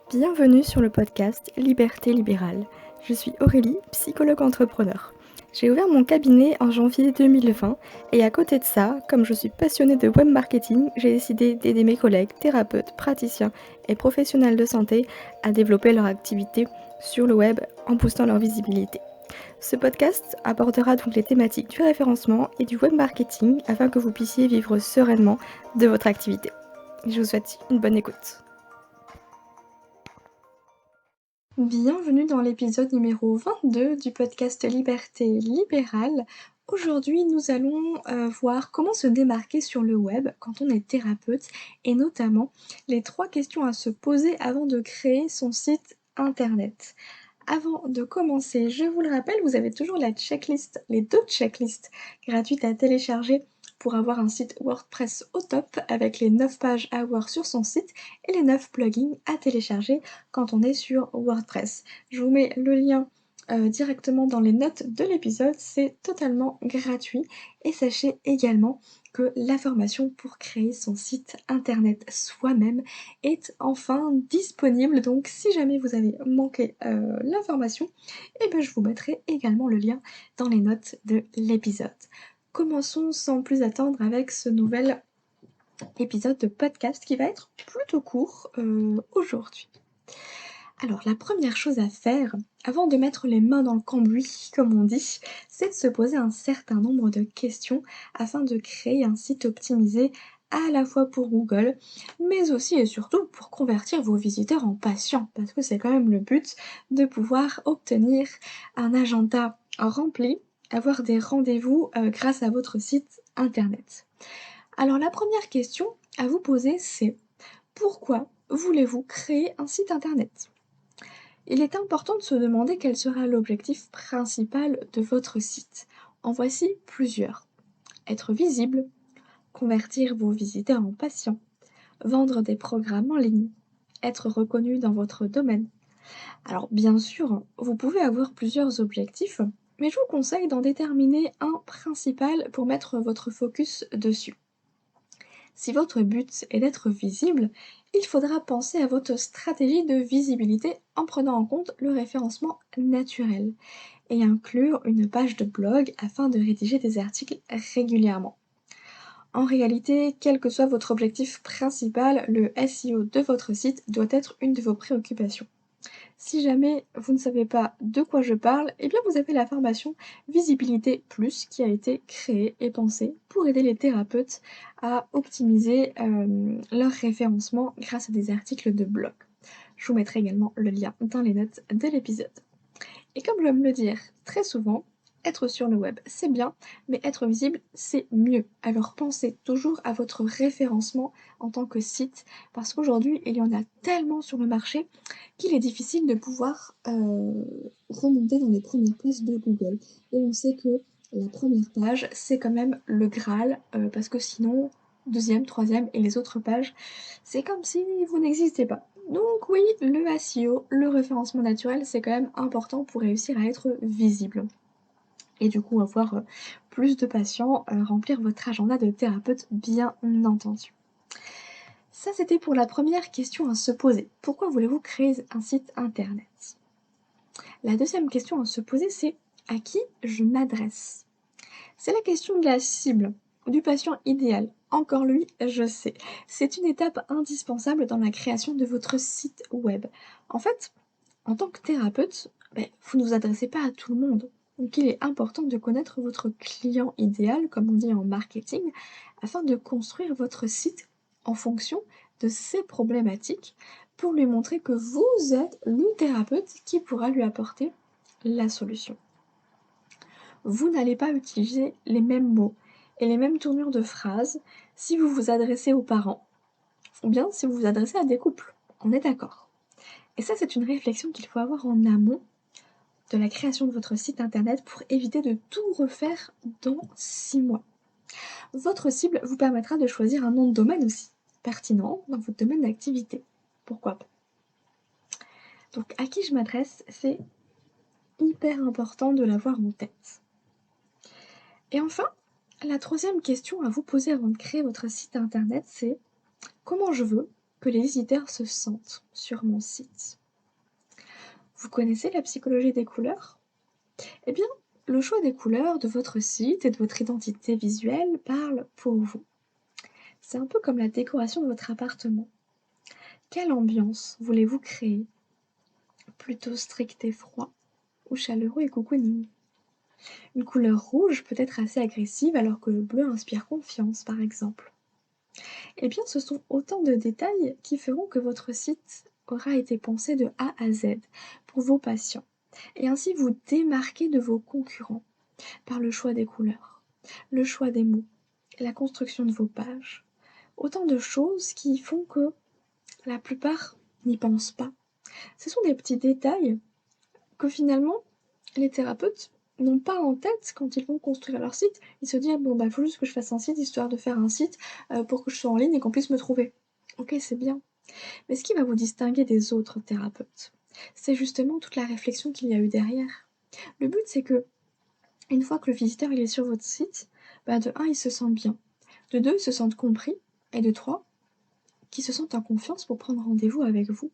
Bienvenue sur le podcast Liberté libérale. Je suis Aurélie, psychologue entrepreneur. J'ai ouvert mon cabinet en janvier 2020 et à côté de ça, comme je suis passionnée de web marketing, j'ai décidé d'aider mes collègues, thérapeutes, praticiens et professionnels de santé à développer leur activité sur le web en boostant leur visibilité. Ce podcast abordera donc les thématiques du référencement et du web marketing afin que vous puissiez vivre sereinement de votre activité. Je vous souhaite une bonne écoute. Bienvenue dans l'épisode numéro 22 du podcast Liberté libérale. Aujourd'hui, nous allons voir comment se démarquer sur le web quand on est thérapeute et notamment les 3 questions à se poser avant de créer son site internet. Avant de commencer, je vous le rappelle, vous avez toujours la checklist, les 2 checklists gratuites à télécharger pour avoir un site WordPress au top avec les 9 pages à voir sur son site et les 9 plugins à télécharger quand on est sur WordPress. Je vous mets le lien directement dans les notes de l'épisode, c'est totalement gratuit et sachez également que la formation pour créer son site internet soi-même est enfin disponible, donc si jamais vous avez manqué l'information, je vous mettrai également le lien dans les notes de l'épisode. Commençons sans plus attendre avec ce nouvel épisode de podcast qui va être plutôt court aujourd'hui. Alors la première chose à faire, avant de mettre les mains dans le cambouis, comme on dit, c'est de se poser un certain nombre de questions afin de créer un site optimisé à la fois pour Google, mais aussi et surtout pour convertir vos visiteurs en patients, parce que c'est quand même le but de pouvoir obtenir un agenda rempli, avoir des rendez-vous grâce à votre site internet. Alors la première question à vous poser, c'est pourquoi voulez-vous créer un site internet ? Il est important de se demander quel sera l'objectif principal de votre site. En voici plusieurs. Être visible, convertir vos visiteurs en patients, vendre des programmes en ligne, être reconnu dans votre domaine. Alors bien sûr, vous pouvez avoir plusieurs objectifs, mais je vous conseille d'en déterminer un principal pour mettre votre focus dessus. Si votre but est d'être visible, il faudra penser à votre stratégie de visibilité en prenant en compte le référencement naturel et inclure une page de blog afin de rédiger des articles régulièrement. En réalité, quel que soit votre objectif principal, le SEO de votre site doit être une de vos préoccupations. Si jamais vous ne savez pas de quoi je parle, vous avez la formation Visibilité Plus qui a été créée et pensée pour aider les thérapeutes à optimiser leur référencement grâce à des articles de blog. Je vous mettrai également le lien dans les notes de l'épisode. Et comme je vais me le dire très souvent, être sur le web, c'est bien, mais être visible, c'est mieux. Alors pensez toujours à votre référencement en tant que site, parce qu'aujourd'hui, il y en a tellement sur le marché qu'il est difficile de pouvoir remonter dans les premières places de Google. Et on sait que la première page, c'est quand même le Graal, parce que sinon, deuxième, troisième et les autres pages, c'est comme si vous n'existez pas. Donc oui, le SEO, le référencement naturel, c'est quand même important pour réussir à être visible. Et du coup, avoir plus de patients, remplir votre agenda de thérapeute, bien entendu. Ça, c'était pour la première question à se poser. Pourquoi voulez-vous créer un site internet ? La deuxième question à se poser, c'est à qui je m'adresse ? C'est la question de la cible, du patient idéal. Encore lui, je sais. C'est une étape indispensable dans la création de votre site web. En fait, en tant que thérapeute, vous ne vous adressez pas à tout le monde. Donc il est important de connaître votre client idéal, comme on dit en marketing, afin de construire votre site en fonction de ses problématiques pour lui montrer que vous êtes le thérapeute qui pourra lui apporter la solution. Vous n'allez pas utiliser les mêmes mots et les mêmes tournures de phrases si vous vous adressez aux parents ou bien si vous vous adressez à des couples. On est d'accord. Et ça, c'est une réflexion qu'il faut avoir en amont de la création de votre site internet pour éviter de tout refaire dans 6 mois. Votre cible vous permettra de choisir un nom de domaine aussi pertinent dans votre domaine d'activité. Pourquoi pas ? Donc, à qui je m'adresse, c'est hyper important de l'avoir en tête. Et enfin, la troisième question à vous poser avant de créer votre site internet, c'est comment je veux que les visiteurs se sentent sur mon site? Vous connaissez la psychologie des couleurs? Eh bien, le choix des couleurs de votre site et de votre identité visuelle parle pour vous. C'est un peu comme la décoration de votre appartement. Quelle ambiance voulez-vous créer? Plutôt strict et froid ou chaleureux et cocooning? Une couleur rouge peut être assez agressive alors que le bleu inspire confiance, par exemple. Eh bien, ce sont autant de détails qui feront que votre site aura été pensé de A à Z pour vos patients et ainsi vous démarquer de vos concurrents par le choix des couleurs, le choix des mots, la construction de vos pages. Autant de choses qui font que la plupart n'y pensent pas. Ce sont des petits détails que finalement les thérapeutes n'ont pas en tête quand ils vont construire leur site. Ils se disent: «Bon, bah, faut juste que je fasse un site histoire de faire un site, pour que je sois en ligne et qu'on puisse me trouver». OK, c'est bien, mais ce qui va vous distinguer des autres thérapeutes, c'est justement toute la réflexion qu'il y a eu derrière. Le but, c'est que une fois que le visiteur il est sur votre site, bah, de 1 il se sent bien, de 2 il se sente compris et de 3 qu'il se sente en confiance pour prendre rendez-vous avec vous.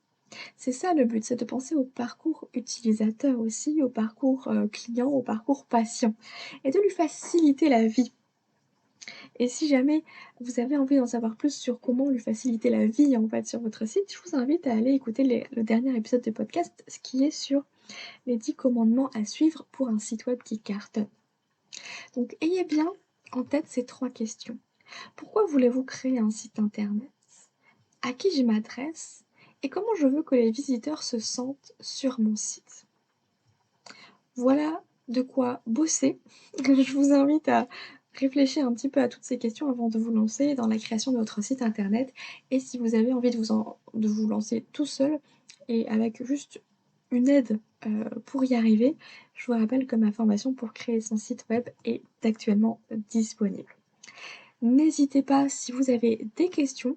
C'est ça le but, c'est de penser au parcours utilisateur aussi, au parcours, client, au parcours patient et de lui faciliter la vie. Et si jamais vous avez envie d'en savoir plus sur comment lui faciliter la vie, en fait, sur votre site, je vous invite à aller écouter le dernier épisode de podcast, ce qui est sur les 10 commandements à suivre pour un site web qui cartonne. Donc ayez bien en tête ces 3 questions. Pourquoi voulez-vous créer un site internet? À qui je m'adresse? Et comment je veux que les visiteurs se sentent sur mon site? Voilà de quoi bosser. Je vous invite à réfléchir un petit peu à toutes ces questions avant de vous lancer dans la création de votre site internet. Et si vous avez envie de vous lancer tout seul et avec juste une aide pour y arriver, je vous rappelle que ma formation pour créer son site web est actuellement disponible. N'hésitez pas si vous avez des questions.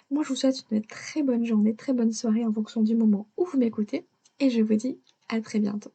Moi, je vous souhaite une très bonne journée, très bonne soirée en fonction du moment où vous m'écoutez et je vous dis à très bientôt.